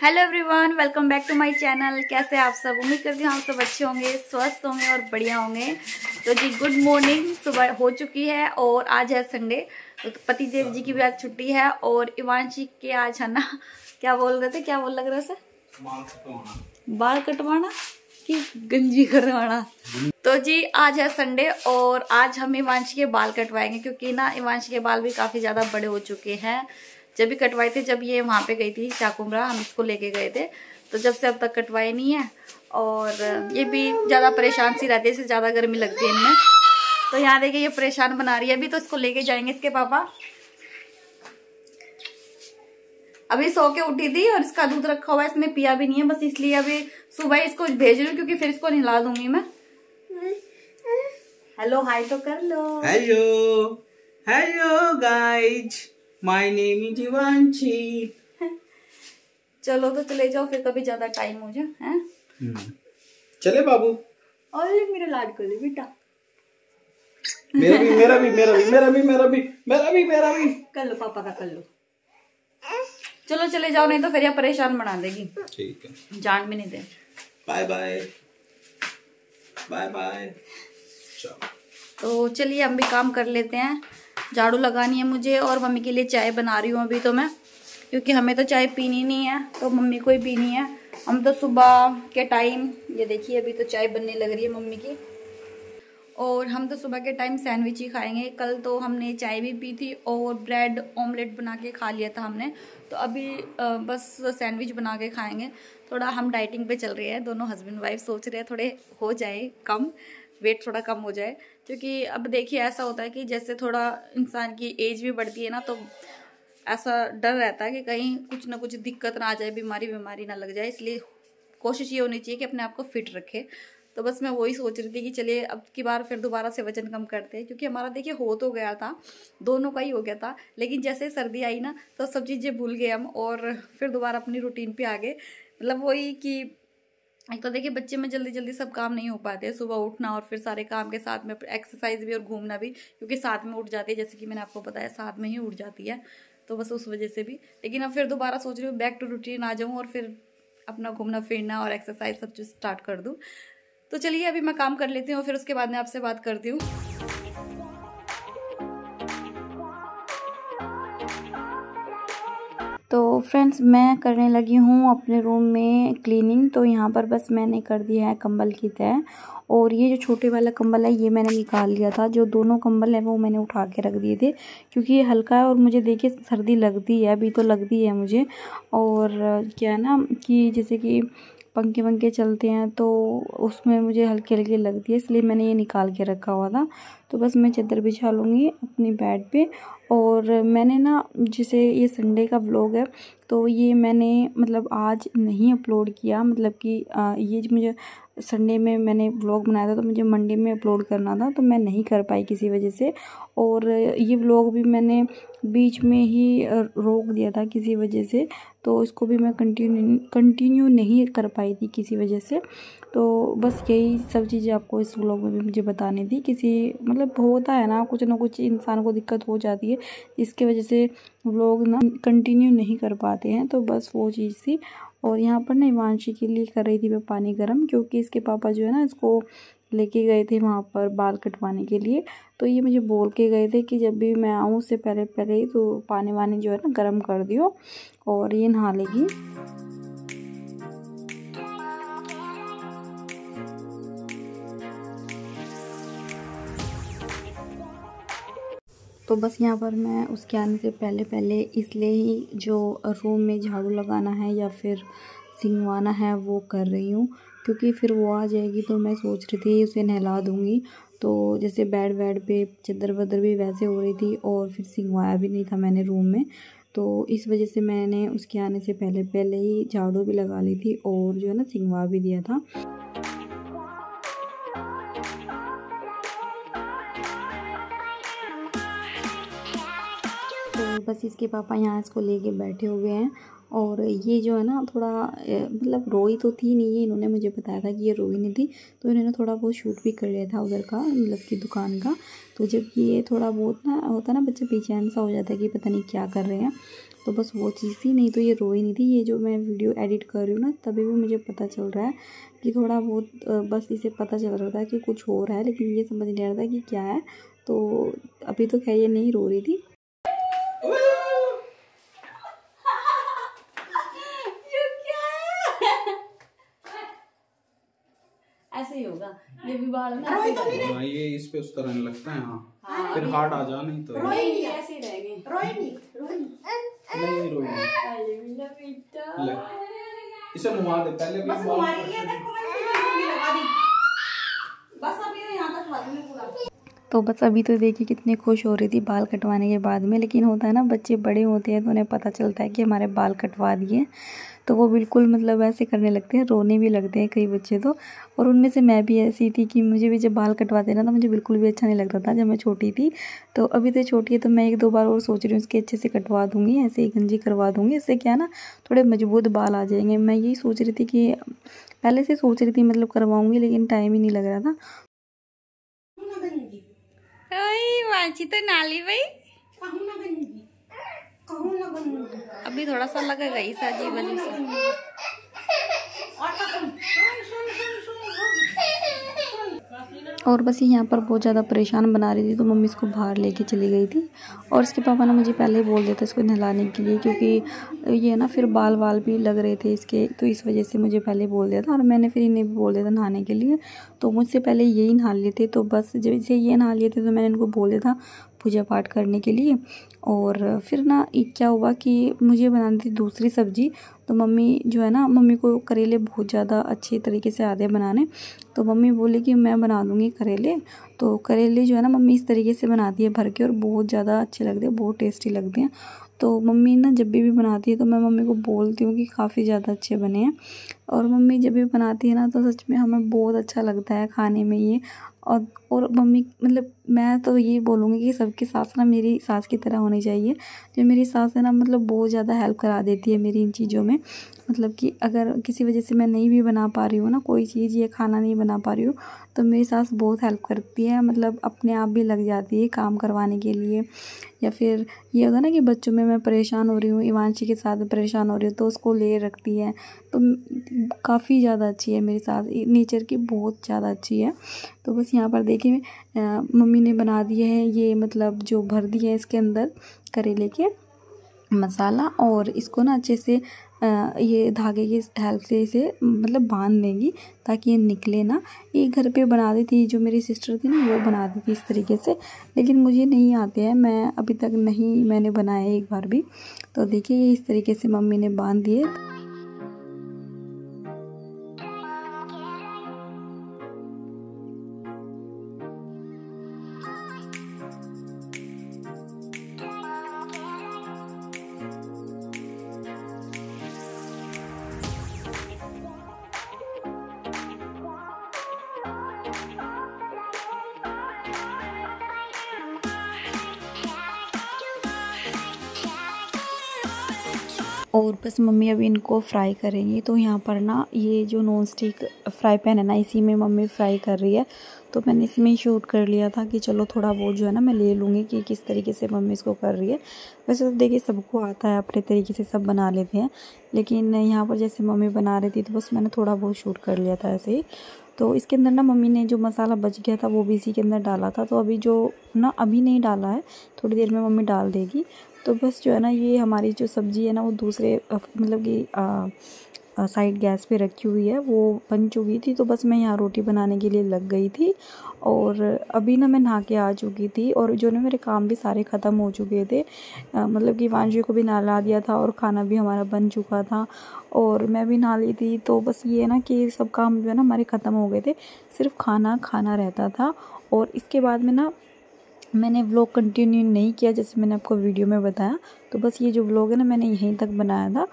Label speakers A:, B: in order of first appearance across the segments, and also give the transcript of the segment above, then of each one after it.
A: Hello everyone, welcome back to my channel. कैसे आप सब? उम्मीद करती हूँ आप सब अच्छे होंगे, स्वस्थ होंगे और बढ़िया होंगे। तो जी गुड मॉर्निंग। सुबह हो चुकी है और आज है संडे, तो पति देव जी की भी आज छुट्टी है और इवांशी के आज है ना, क्या बोल रहे थे, क्या बोल लग रहा है? बाल कटवाना कि गंजी करवाना। तो जी आज है संडे और आज हम इवांशी के बाल कटवाएंगे, क्योंकि ना इवांशी के बाल भी काफी ज्यादा बड़े हो चुके हैं। जब भी कटवाए थे, जब ये वहां पे गई थी चाकुमरा, हम इसको लेके गए थे, तो जब से अब तक कटवाए नहीं है। और ये भी ज्यादा परेशान सी रहती है, इससे ज्यादा गर्मी लगती है इनमें। तो यहाँ देखिए ये परेशान बना रही है। अभी तो इसको लेके जाएंगे इसके पापा। अभी सो के उठी थी और इसका दूध रखा हुआ है, इसने पिया भी नहीं है, बस इसलिए अभी सुबह इसको भेज रही हूँ, क्योंकि फिर इसको नहला दूंगी मैं। हेलो हाय तो कर लो।
B: Hello hello guys, my name is Ivanshi.
A: चलो तो चले जाओ, फिर कभी ज्यादा टाइम हो जाए हैं।
B: चले बाबू।
A: अरे मेरा लाड कर ले बेटा।
B: मेरा भी
A: कर लो पापा का, कर लो। चलो चले जाओ, नहीं तो फिर यह परेशान बना देगी।
B: ठीक है,
A: जान भी नहीं दे।
B: Bye bye bye bye.
A: तो चलिए हम भी काम कर लेते हैं। झाड़ू लगानी है मुझे और मम्मी के लिए चाय बना रही हूँ अभी तो मैं, क्योंकि हमें तो चाय पीनी नहीं है, तो मम्मी को ही पीनी है। हम तो सुबह के टाइम, ये देखिए अभी तो चाय बनने लग रही है मम्मी की, और हम तो सुबह के टाइम सैंडविच ही खाएंगे। कल तो हमने चाय भी पी थी और ब्रेड ऑमलेट बना के खा लिया था हमने, तो अभी बस सैंडविच बना के खाएंगे। थोड़ा हम डाइटिंग पे चल रहे हैं, दोनों हस्बैंड वाइफ सोच रहे हैं थोड़े हो जाए कम, वेट थोड़ा कम हो जाए। क्योंकि अब देखिए ऐसा होता है कि जैसे थोड़ा इंसान की एज भी बढ़ती है ना, तो ऐसा डर रहता है कि कहीं कुछ ना कुछ दिक्कत ना आ जाए, बीमारी ना लग जाए। इसलिए कोशिश ये होनी चाहिए कि अपने आप को फिट रखे। तो बस मैं वही सोच रही थी कि चलिए अब की बार फिर दोबारा से वजन कम करते हैं, क्योंकि हमारा देखिए हो तो गया था, दोनों का ही हो गया था, लेकिन जैसे सर्दी आई ना तो सब चीज़ें भूल गए हम और फिर दोबारा अपनी रूटीन पे आ गए। मतलब वही कि एक तो देखिए बच्चे में जल्दी जल्दी सब काम नहीं हो पाते, सुबह उठना और फिर सारे काम के साथ में एक्सरसाइज भी और घूमना भी, क्योंकि साथ में उठ जाती है, जैसे कि मैंने आपको बताया साथ में ही उठ जाती है, तो बस उस वजह से भी। लेकिन अब फिर दोबारा सोच रही हूँ बैक टू रूटीन आ जाऊँ और फिर अपना घूमना फिरना और एक्सरसाइज सब चीज़ स्टार्ट कर दूँ। तो चलिए अभी मैं काम कर लेती हूँ, फिर उसके बाद में आपसे बात करती हूँ। तो फ्रेंड्स मैं करने लगी हूँ अपने रूम में क्लीनिंग। तो यहाँ पर बस मैंने कर दिया है कंबल की तह, और ये जो छोटे वाला कंबल है ये मैंने निकाल लिया था। जो दोनों कंबल है वो मैंने उठा के रख दिए थे, क्योंकि ये हल्का है और मुझे देखिए सर्दी लगती है, अभी तो लगती है मुझे। और क्या है ना कि जैसे कि पंखे वंखे चलते हैं तो उसमें मुझे हल्की हल्की लगती है, इसलिए मैंने ये निकाल के रखा हुआ था। तो बस मैं चादर बिछा लूँगी अपनी बेड पे। और मैंने ना, जैसे ये संडे का व्लॉग है तो ये मैंने मतलब आज नहीं अपलोड किया, मतलब कि ये जो मुझे संडे में मैंने व्लॉग बनाया था तो मुझे मंडे में अपलोड करना था, तो मैं नहीं कर पाई किसी वजह से। और ये व्लॉग भी मैंने बीच में ही रोक दिया था किसी वजह से, तो इसको भी मैं कंटिन्यू नहीं कर पाई थी किसी वजह से। तो बस यही सब चीज़ें आपको इस व्लॉग में भी मुझे बतानी थी। किसी मतलब होता है ना कुछ इंसान को दिक्कत हो जाती है, इसके वजह से व्लॉग ना कंटिन्यू नहीं कर पाते हैं, तो बस वो चीज़ थी। और यहाँ पर ना इवांशी के लिए कर रही थी मैं पानी गर्म, क्योंकि इसके पापा जो है ना इसको लेके गए थे वहाँ पर बाल कटवाने के लिए। तो ये मुझे बोल के गए थे कि जब भी मैं आऊँ उससे पहले ही तो पानी वानी जो है ना गर्म कर दियो और ये नहा लेगी। तो बस यहाँ पर मैं उसके आने से पहले इसलिए ही जो रूम में झाड़ू लगाना है या फिर सिंगवाना है वो कर रही हूँ, क्योंकि फिर वो आ जाएगी तो मैं सोच रही थी उसे नहला दूँगी। तो जैसे बेड पे चादर वदर भी वैसे हो रही थी और फिर सिंगवाया भी नहीं था मैंने रूम में, तो इस वजह से मैंने उसके आने से पहले ही झाड़ू भी लगा ली थी और जो है ना सिंगवा भी दिया था। तो बस इसके पापा यहाँ इसको लेके बैठे हुए हैं, और ये जो है ना थोड़ा मतलब रोई तो थी नहीं, ये इन्होंने मुझे बताया था कि ये रोई नहीं थी, तो इन्होंने थोड़ा बहुत शूट भी कर लिया था उधर का, मतलब की दुकान का। तो जब ये थोड़ा बहुत ना होता है ना बच्चे बेचैन सा हो जाता है कि पता नहीं क्या कर रहे हैं, तो बस वो चीज़ थी, नहीं तो ये रोई नहीं थी। ये जो मैं वीडियो एडिट कर रही हूँ ना, तभी भी मुझे पता चल रहा है कि थोड़ा बहुत बस इसे पता चल रहा था कि कुछ हो रहा है, लेकिन ये समझ नहीं आ रहा था कि क्या है। तो अभी तो खैर ये नहीं रो रही थी।
C: ऐसे ही होगा, ये भी बाल में
B: हाँ, ये इस पे उस तरह लगता है। हाँ, फिर हार्ड आ जा, नहीं तो
C: नहीं ऐसे ही रहेंगे।
B: नहीं रोई ले, इसे मुआ दे पहले भी
C: बस हमारी ये देखो लगा दी, बस अब ये यहाँ तक लगा दूंगी पूरा।
A: तो बस अभी तो देखिए कितने खुश हो रही थी बाल कटवाने के बाद में। लेकिन होता है ना, बच्चे बड़े होते हैं तो उन्हें पता चलता है कि हमारे बाल कटवा दिए, तो वो बिल्कुल मतलब ऐसे करने लगते हैं, रोने भी लगते हैं कई बच्चे तो। और उनमें से मैं भी ऐसी थी कि मुझे भी जब बाल कटवाते ना तो मुझे बिल्कुल भी अच्छा नहीं लगता था जब मैं छोटी थी। तो अभी तो छोटी है तो मैं 1-2 बार और सोच रही हूँ इसके अच्छे से कटवा दूँगी, ऐसे ही गंजी करवा दूँगी। इससे क्या ना, थोड़े मजबूत बाल आ जाएंगे। मैं यही सोच रही थी कि पहले से सोच रही थी मतलब करवाऊँगी, लेकिन टाइम ही नहीं लग रहा था। वांची तो नाली भाई अभी थोड़ा सा लगेगा ही साजी वाली से। और बस ये यहाँ पर बहुत ज़्यादा परेशान बना रही थी, तो मम्मी इसको बाहर लेके चली गई थी। और इसके पापा ने मुझे पहले ही बोल दिया था इसको नहलाने के लिए, क्योंकि ये ना फिर बाल वाल भी लग रहे थे इसके, तो इस वजह से मुझे पहले बोल दिया था। और मैंने फिर इन्हें भी बोल दिया था नहाने के लिए, तो मुझसे पहले यही नहा लिए थे। तो बस जब से ये नहा लिए थे तो मैंने इनको बोल दिया था पूजा पाठ करने के लिए। और फिर ना क्या हुआ कि मुझे बनानी थी दूसरी सब्ज़ी। तो मम्मी जो है ना, मम्मी को करेले बहुत ज़्यादा अच्छे तरीके से आते हैं बनाने, तो मम्मी बोली कि मैं बना दूँगी करेले। तो करेले जो है ना मम्मी इस तरीके से बनाती है भर के, और बहुत ज़्यादा अच्छे लगते हैं, बहुत टेस्टी लगते हैं। तो मम्मी ना जब भी बनाती है तो मैं मम्मी को बोलती हूँ कि काफ़ी ज़्यादा अच्छे बने हैं। और मम्मी जब भी बनाती है ना तो सच में हमें बहुत अच्छा लगता है खाने में ये। और मम्मी मतलब मैं तो ये बोलूँगी कि सबकी सास ना मेरी सास की तरह होनी चाहिए। जो मेरी सास है ना, मतलब बहुत ज़्यादा हेल्प करा देती है मेरी इन चीज़ों में। मतलब कि अगर किसी वजह से मैं नहीं भी बना पा रही हूँ ना कोई चीज़, ये खाना नहीं बना पा रही हूँ, तो मेरी सास बहुत हेल्प करती है। मतलब अपने आप भी लग जाती है काम करवाने के लिए। या फिर ये होगा ना कि बच्चों में मैं परेशान हो रही हूँ, इवांशी के साथ परेशान हो रही हूँ, तो उसको ले रखती है। तो काफ़ी ज़्यादा अच्छी है मेरी सास, नेचर की बहुत ज़्यादा अच्छी है। तो बस यहाँ पर देखिए मम्मी ने बना दिए हैं ये, मतलब जो भर दिए हैं इसके अंदर करेले के मसाला। और इसको ना अच्छे से ये धागे की हेल्प से इसे मतलब बांध देंगी ताकि ये निकले ना। ये घर पे बना दी थी, जो मेरी सिस्टर थी ना वो बना दी थी इस तरीके से, लेकिन मुझे नहीं आते हैं, मैं अभी तक नहीं मैंने बनाया एक बार भी। तो देखिए ये इस तरीके से मम्मी ने बांध दिए। और बस मम्मी अभी इनको फ्राई करेंगी। तो यहाँ पर ना ये जो नॉन स्टिक फ्राई पैन है ना, इसी में मम्मी फ्राई कर रही है। तो मैंने इसमें ही शूट कर लिया था कि चलो थोड़ा बहुत जो है ना मैं ले लूँगी कि किस तरीके से मम्मी इसको कर रही है। वैसे तो देखिए सबको आता है, अपने तरीके से सब बना लेते हैं, लेकिन यहाँ पर जैसे मम्मी बना रही थी तो बस मैंने थोड़ा बहुत शूट कर लिया था ऐसे ही। तो इसके अंदर ना मम्मी ने जो मसाला बच गया था वो भी इसी के अंदर डाला था। तो अभी जो ना अभी नहीं डाला है, थोड़ी देर में मम्मी डाल देगी। तो बस जो है ना ये हमारी जो सब्ज़ी है ना वो दूसरे मतलब कि साइड गैस पे रखी हुई है, वो बन चुकी थी। तो बस मैं यहाँ रोटी बनाने के लिए लग गई थी। और अभी ना मैं नहा के आ चुकी थी, और जो ना मेरे काम भी सारे ख़त्म हो चुके थे। मतलब कि वांजी को भी नहला दिया था और खाना भी हमारा बन चुका था, और मैं भी नहा ली थी। तो बस ये ना कि सब काम जो है ना हमारे ख़त्म हो गए थे, सिर्फ खाना खाना रहता था। और इसके बाद में ना मैंने व्लॉग कंटिन्यू नहीं किया, जैसे मैंने आपको वीडियो में बताया। तो बस ये जो व्लॉग है ना मैंने यहीं तक बनाया था।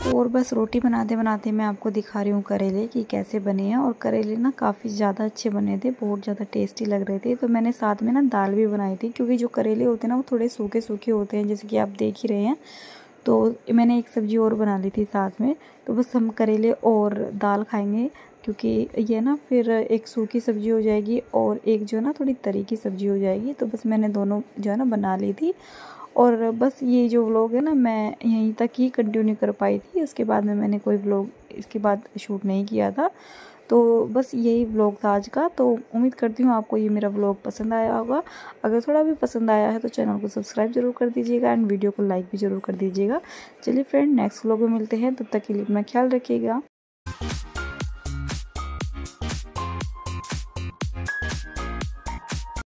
A: और बस रोटी बनाते बनाते मैं आपको दिखा रही हूँ करेले कि कैसे बने हैं। और करेले ना काफ़ी ज़्यादा अच्छे बने थे, बहुत ज़्यादा टेस्टी लग रहे थे। तो मैंने साथ में ना दाल भी बनाई थी, क्योंकि जो करेले होते हैं ना वो थोड़े सूखे सूखे होते हैं, जैसे कि आप देख ही रहे हैं। तो मैंने एक सब्ज़ी और बना ली थी साथ में। तो बस हम करेले और दाल खाएंगे, क्योंकि ये ना फिर एक सूखी सब्ज़ी हो जाएगी और एक जो है ना थोड़ी तरी की सब्ज़ी हो जाएगी। तो बस मैंने दोनों जो है ना बना ली थी और बस ये जो व्लॉग है ना मैं यहीं तक ही कंटिन्यू कर पाई थी। उसके बाद में मैंने कोई व्लॉग इसके बाद शूट नहीं किया था। तो बस यही व्लॉग था आज का। तो उम्मीद करती हूँ आपको ये मेरा व्लॉग पसंद आया होगा। अगर थोड़ा भी पसंद आया है तो चैनल को सब्सक्राइब जरूर कर दीजिएगा एंड वीडियो को लाइक भी ज़रूर कर दीजिएगा। चलिए फ्रेंड, नेक्स्ट व्लॉग में मिलते हैं, तब तक के लिए अपना ख्याल रखिएगा।